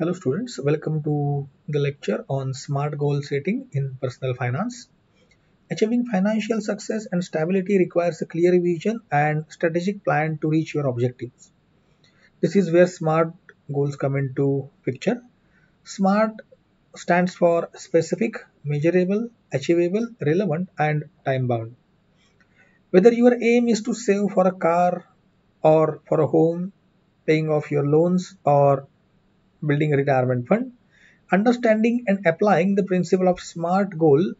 Hello students, welcome to the lecture on SMART goal setting in personal finance. Achieving financial success and stability requires a clear vision and strategic plan to reach your objectives. This is where SMART goals come into picture. SMART stands for specific, measurable, achievable, relevant and time bound. Whether your aim is to save for a car or for a home, paying off your loans or building a retirement fund, understanding and applying the principle of SMART goal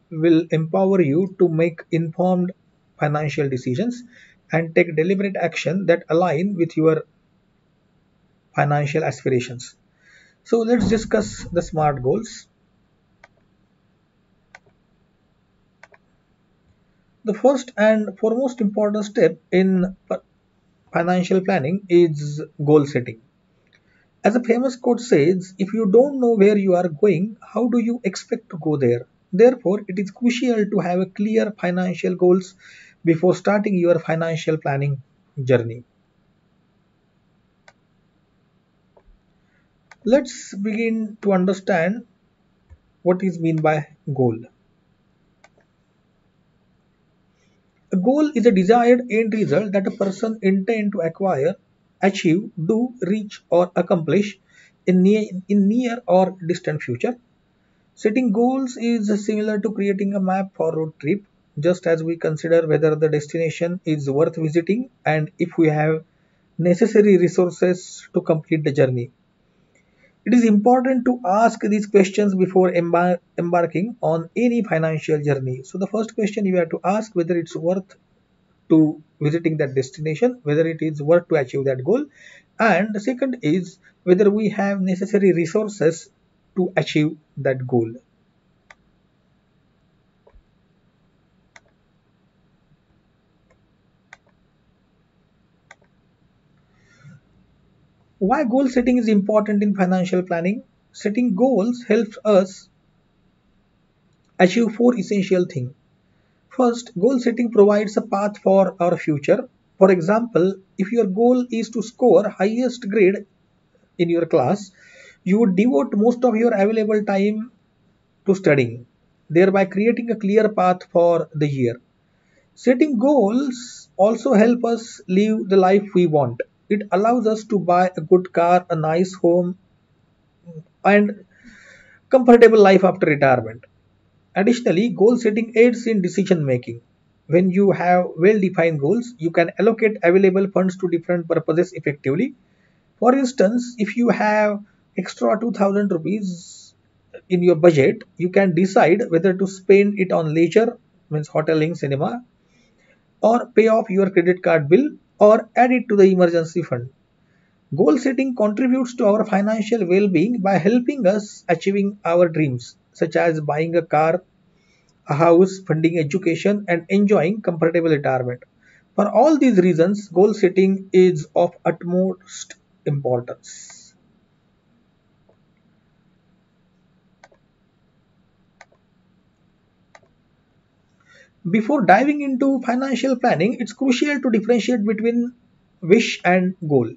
will empower you to make informed financial decisions and take deliberate action that align with your financial aspirations. So let's discuss the SMART goals. The first and foremost important step in financial planning is goal setting. As a famous quote says, if you don't know where you are going, how do you expect to go there? Therefore, it is crucial to have a clear financial goals before starting your financial planning journey. Let's begin to understand what is meant by goal. A goal is a desired end result that a person intend to acquire, achieve, do, reach or accomplish in near or distant future. Setting goals is similar to creating a map for a road trip, just as we consider whether the destination is worth visiting and if we have necessary resources to complete the journey. It is important to ask these questions before embarking on any financial journey. So the first question you have to ask whether it's worth to visiting that destination, whether it is worth to achieve that goal, and the second is whether we have necessary resources to achieve that goal. Why goal setting is important in financial planning? Setting goals helps us achieve four essential things. First, goal setting provides a path for our future. For example, if your goal is to score highest grade in your class, you would devote most of your available time to studying, thereby creating a clear path for the year. Setting goals also help us live the life we want. It allows us to buy a good car, a nice home, and comfortable life after retirement. Additionally, goal setting aids in decision making. When you have well defined goals, you can allocate available funds to different purposes effectively. For instance, if you have extra 2000 rupees in your budget, you can decide whether to spend it on leisure, means hoteling, cinema, or pay off your credit card bill or add it to the emergency fund. Goal setting contributes to our financial well-being by helping us achieving our dreams, such as buying a car, a house, funding education, and enjoying comfortable retirement. For all these reasons, goal setting is of utmost importance. Before diving into financial planning, it's crucial to differentiate between wish and goal.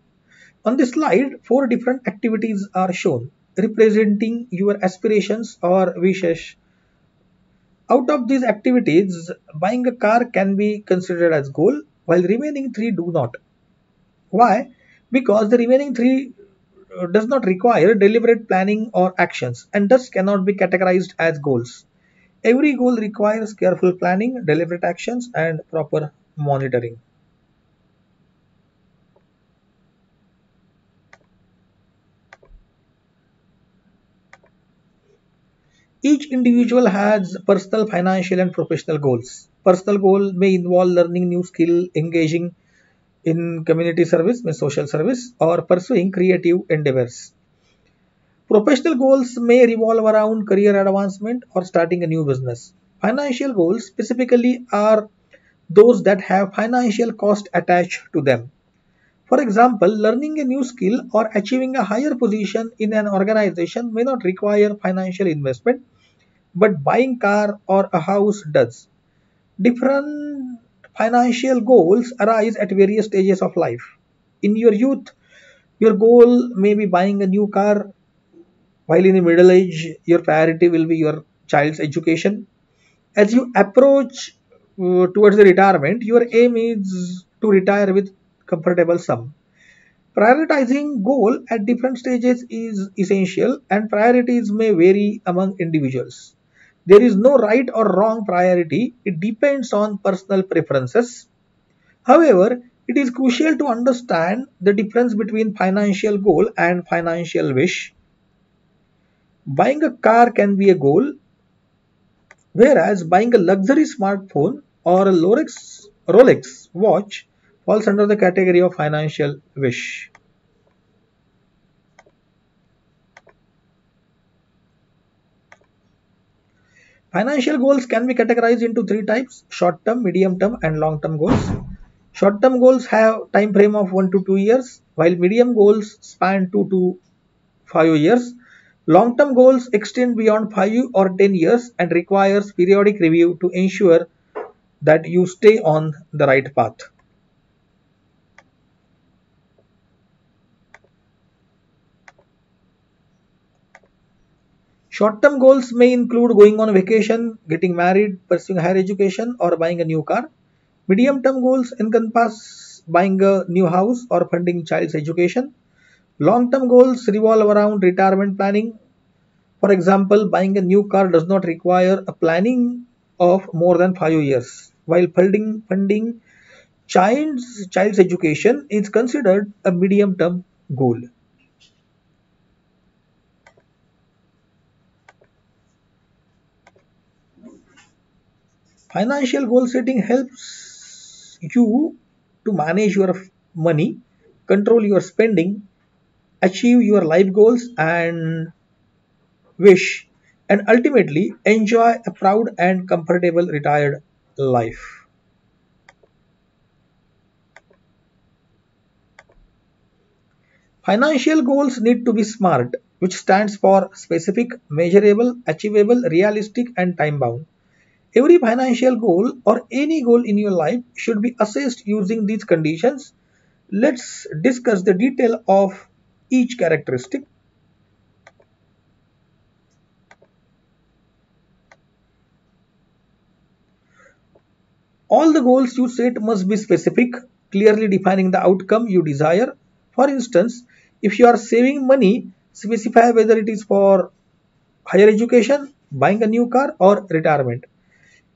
On this slide, four different activities are shown, representing your aspirations or wishes. Out of these activities, buying a car can be considered as goal, while remaining three do not. Why? Because the remaining three does not require deliberate planning or actions and thus cannot be categorized as goals. Every goal requires careful planning, deliberate actions, and proper monitoring. Each individual has personal, financial, and professional goals. Personal goal may involve learning new skill, engaging in community service, means social service, or pursuing creative endeavors. Professional goals may revolve around career advancement or starting a new business. Financial goals specifically are those that have financial cost attached to them. For example, learning a new skill or achieving a higher position in an organization may not require financial investment, but buying car or a house does. Different financial goals arise at various stages of life. In your youth, your goal may be buying a new car while in the middle age, your priority will be your child's education. As you approach towards the retirement, your aim is to retire with comfortable sum. Prioritizing goal at different stages is essential, and priorities may vary among individuals. There is no right or wrong priority, it depends on personal preferences. However, it is crucial to understand the difference between financial goal and financial wish. Buying a car can be a goal, whereas buying a luxury smartphone or a Rolex watch falls under the category of financial wish. Financial goals can be categorized into three types: short term, medium term, and long term goals. Short term goals have time frame of 1 to 2 years, while medium goals span 2 to 5 years. Long term goals extend beyond 5 or 10 years and requires periodic review to ensure that you stay on the right path. Short term goals may include going on vacation, getting married, pursuing higher education, or buying a new car. Medium term goals encompass buying a new house or funding child's education. Long term goals revolve around retirement planning. For example, buying a new car does not require a planning of more than 5 years, while funding child's education is considered a medium term goal. Financial goal setting helps you to manage your money, control your spending, achieve your life goals and wish, and ultimately enjoy a proud and comfortable retired life. Financial goals need to be SMART, which stands for specific, measurable, achievable, realistic, and time bound. Every financial goal or any goal in your life should be assessed using these conditions. Let's discuss the detail of each characteristic. All the goals you set must be specific, clearly defining the outcome you desire. For instance, if you are saving money, specify whether it is for higher education, buying a new car, or retirement.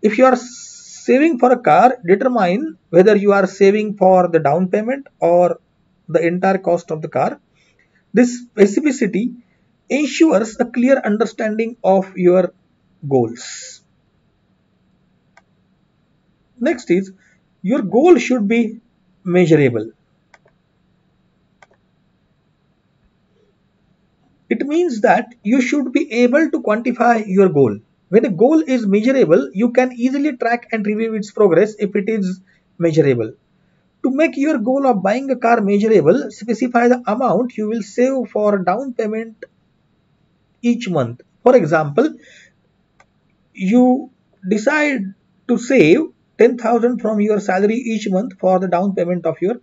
If you are saving for a car, determine whether you are saving for the down payment or the entire cost of the car. This specificity ensures a clear understanding of your goals. Next is your goal should be measurable. It means that you should be able to quantify your goal. When a goal is measurable, you can easily track and review its progress if it is measurable. To make your goal of buying a car measurable, specify the amount you will save for down payment each month. For example, you decide to save 10,000 from your salary each month for the down payment of your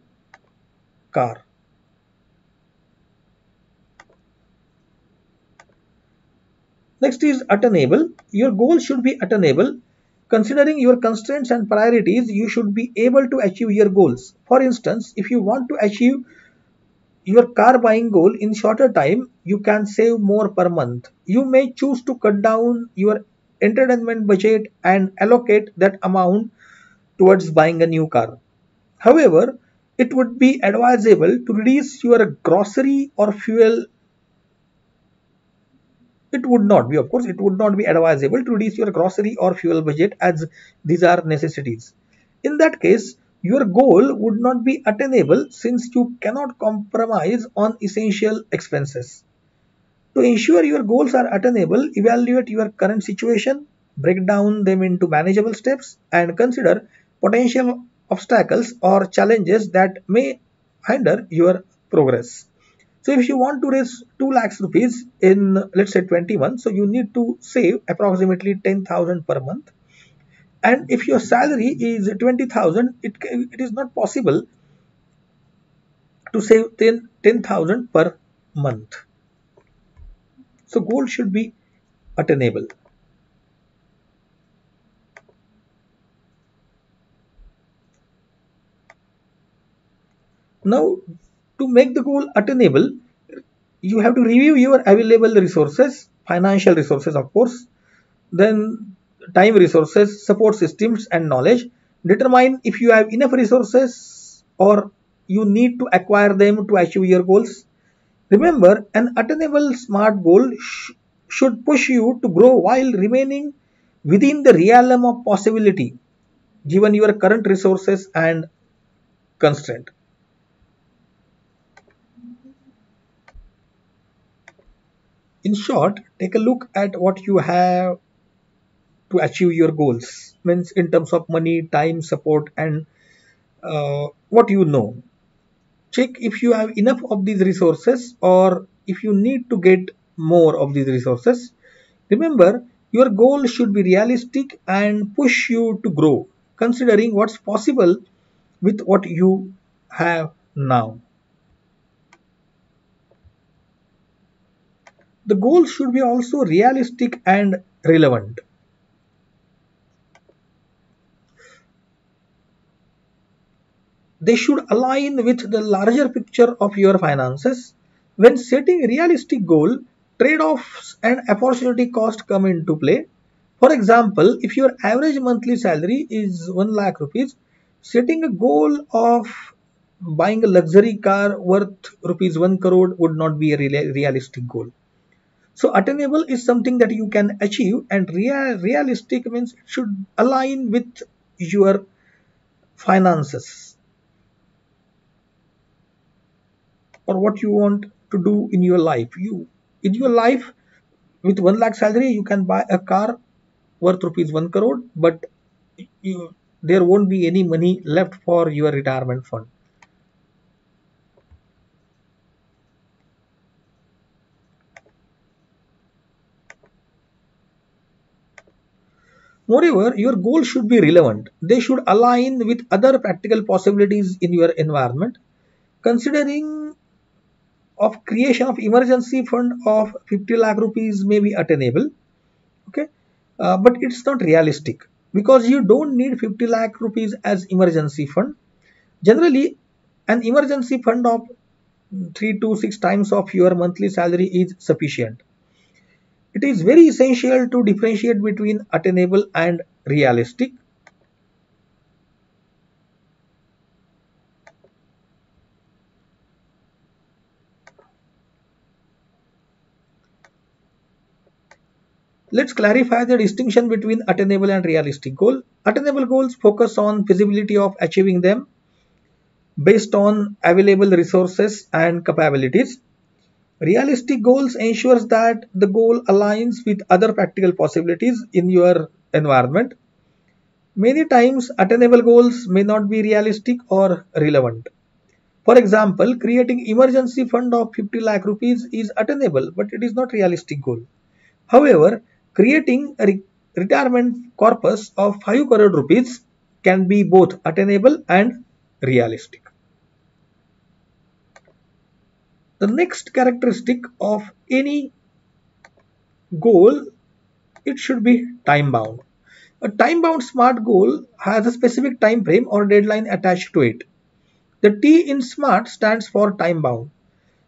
car. Next is attainable. Your goal should be attainable. Considering your constraints and priorities, you should be able to achieve your goals. For instance, if you want to achieve your car buying goal in shorter time, you can save more per month. You may choose to cut down your entertainment budget and allocate that amount towards buying a new car. However, it would be advisable to reduce your grocery or fuel. It would not be, of course, it would not be advisable to reduce your grocery or fuel budget as these are necessities. In that case, your goal would not be attainable since you cannot compromise on essential expenses. To ensure your goals are attainable, evaluate your current situation, break down them into manageable steps, and consider potential obstacles or challenges that may hinder your progress. So if you want to raise 2 lakhs rupees in let's say 20 months, so you need to save approximately 10,000 per month. And if your salary is 20,000, it is not possible to save 10,000 per month. So goal should be attainable. Now, to make the goal attainable, you have to review your available resources, financial resources, of course, then time resources, support systems, and knowledge. Determine if you have enough resources or you need to acquire them to achieve your goals. Remember, an attainable SMART goal should push you to grow while remaining within the realm of possibility given your current resources and constraint. In short, take a look at what you have to achieve your goals, means in terms of money, time, support, and what you know. Check if you have enough of these resources or if you need to get more of these resources. Remember, your goal should be realistic and push you to grow, considering what's possible with what you have now. The goal should be also realistic and relevant. They should align with the larger picture of your finances. When setting a realistic goal, trade-offs and opportunity cost come into play. For example, if your average monthly salary is 1 lakh rupees, setting a goal of buying a luxury car worth rupees 1 crore would not be a realistic goal. So attainable is something that you can achieve, and realistic means it should align with your finances or what you want to do in your life. In your life, with 1 lakh salary, you can buy a car worth rupees 1 crore, but there won't be any money left for your retirement fund. Moreover, your goals should be relevant. They should align with other practical possibilities in your environment. Considering of creation of emergency fund of 50 lakh rupees may be attainable, okay, but it's not realistic because you don't need 50 lakh rupees as emergency fund. Generally, an emergency fund of 3 to 6 times of your monthly salary is sufficient. It is very essential to differentiate between attainable and realistic. Let's clarify the distinction between attainable and realistic goal. Attainable goals focus on feasibility of achieving them based on available resources and capabilities. Realistic goals ensures that the goal aligns with other practical possibilities in your environment. Many times, attainable goals may not be realistic or relevant. For example, creating emergency fund of 50 lakh rupees is attainable, but it is not realistic goal. However, creating a retirement corpus of 5 crore rupees can be both attainable and realistic. The next characteristic of any goal, it should be time bound. A time bound SMART goal has a specific time frame or deadline attached to it. The T in SMART stands for time bound.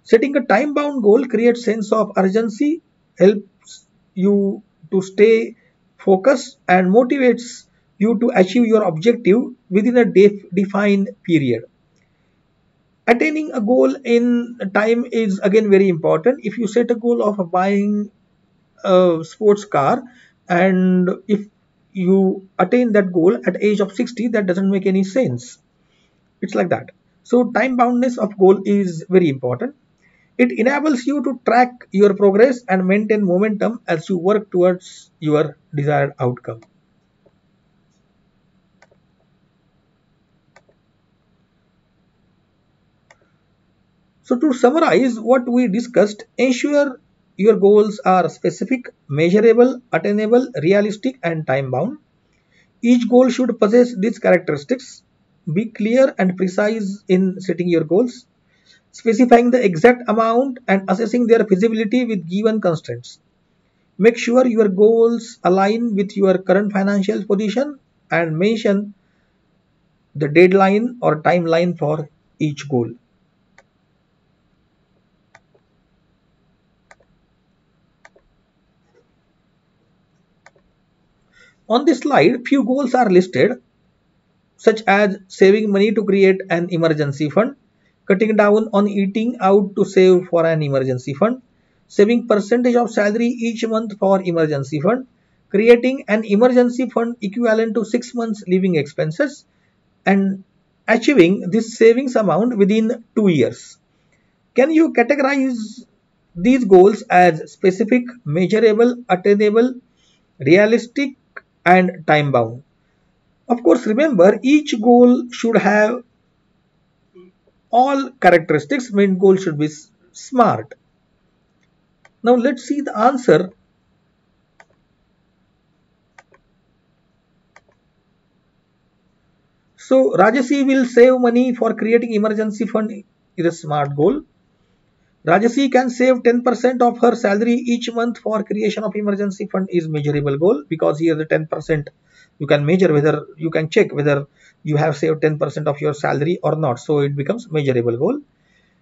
Setting a time bound goal creates sense of urgency, helps you to stay focused and motivates you to achieve your objective within a defined period. Attaining a goal in time is again very important. If you set a goal of buying a sports car and if you attain that goal at age of 60, that doesn't make any sense. It's like that. So time boundness of goal is very important. It enables you to track your progress and maintain momentum as you work towards your desired outcome. So to summarize what we discussed, ensure your goals are specific, measurable, attainable, realistic and time bound. Each goal should possess these characteristics. Be clear and precise in setting your goals. specifying the exact amount and assessing their feasibility with given constraints. Make sure your goals align with your current financial position and mention the deadline or timeline for each goal. On this slide, few goals are listed, such as saving money to create an emergency fund, cutting down on eating out to save for an emergency fund, saving percentage of salary each month for emergency fund, creating an emergency fund equivalent to 6 months living expenses, and achieving this savings amount within 2 years. Can you categorize these goals as specific, measurable, attainable, realistic, and time bound? Of course, remember each goal should have all characteristics. Main goal should be smart. Now let's see the answer. So Rajasi will save money for creating emergency fund is a smart goal. Rajasi can save 10% of her salary each month for creation of emergency fund is measurable goal, because here the 10% you can measure whether you can check whether you have saved 10% of your salary or not. So it becomes measurable goal.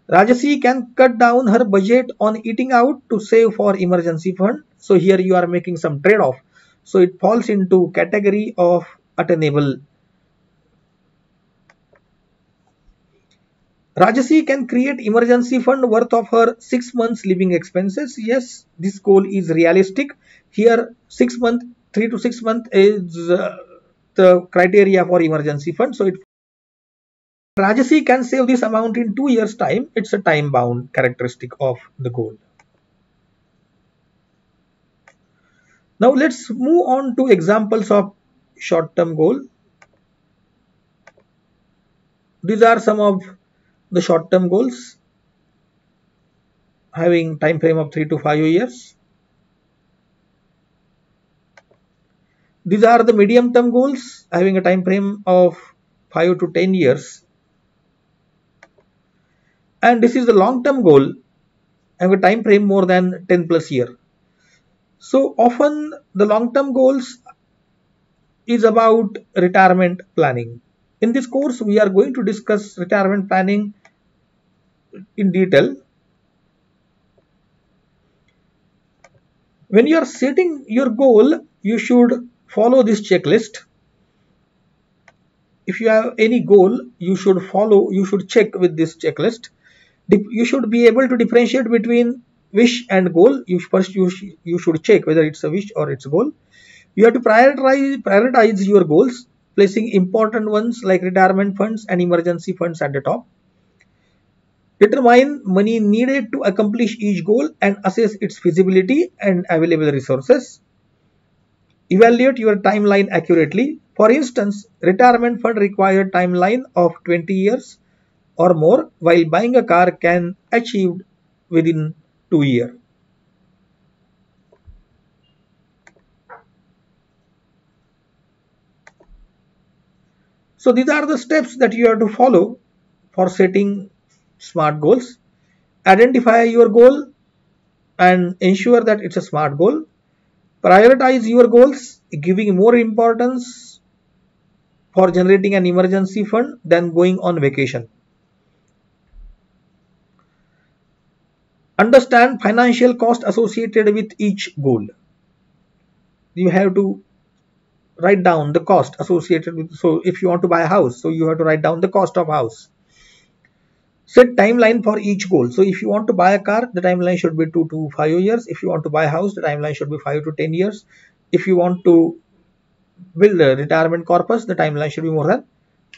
Rajasi can cut down her budget on eating out to save for emergency fund. So here you are making some trade-off. So it falls into category of attainable. Rajasi can create emergency fund worth of her 6 months living expenses. Yes, this goal is realistic. Here 6 month, 3 to 6 month is the criteria for emergency fund. So Rajasi can save this amount in 2 years time. It's a time bound characteristic of the goal. Now let's move on to examples of short-term goal. These are some of the short-term goals having time frame of 3 to 5 years. These are the medium-term goals having a time frame of 5 to 10 years. And this is the long-term goal having a time frame more than 10 plus year. So often the long-term goals is about retirement planning. In this course, we are going to discuss retirement planning in detail. When you are setting your goal, you should follow this checklist. If you have any goal, you should check with this checklist. You should be able to differentiate between wish and goal. You should check whether it's a wish or it's a goal. You have to prioritize your goals, placing important ones like retirement funds and emergency funds at the top. Determine money needed to accomplish each goal and assess its feasibility and available resources. Evaluate your timeline accurately. For instance, retirement fund required timeline of 20 years or more, while buying a car can achieved within 2 years. So these are the steps that you have to follow for setting smart goals. Identify your goal and ensure that it's a smart goal. Prioritize your goals, giving more importance for generating an emergency fund than going on vacation. Understand financial cost associated with each goal. You have to write down the cost associated with, so if you want to buy a house, so you have to write down the cost of house. Set timeline for each goal. So if you want to buy a car, the timeline should be 2 to 5 years. If you want to buy a house, the timeline should be 5 to 10 years. If you want to build a retirement corpus, the timeline should be more than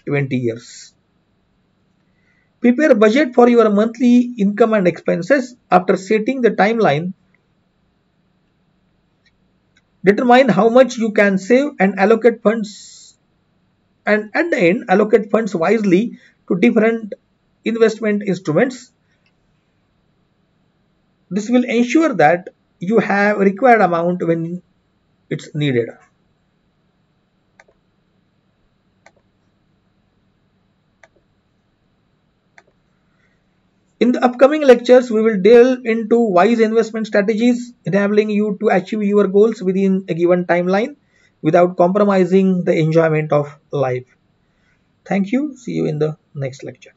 20 years. Prepare a budget for your monthly income and expenses. After setting the timeline, determine how much you can save and allocate funds, and at the end allocate funds wisely to different investment instruments. This will ensure that you have required amount when it's needed. In the upcoming lectures, we will delve into wise investment strategies, enabling you to achieve your goals within a given timeline without compromising the enjoyment of life. Thank you. See you in the next lecture.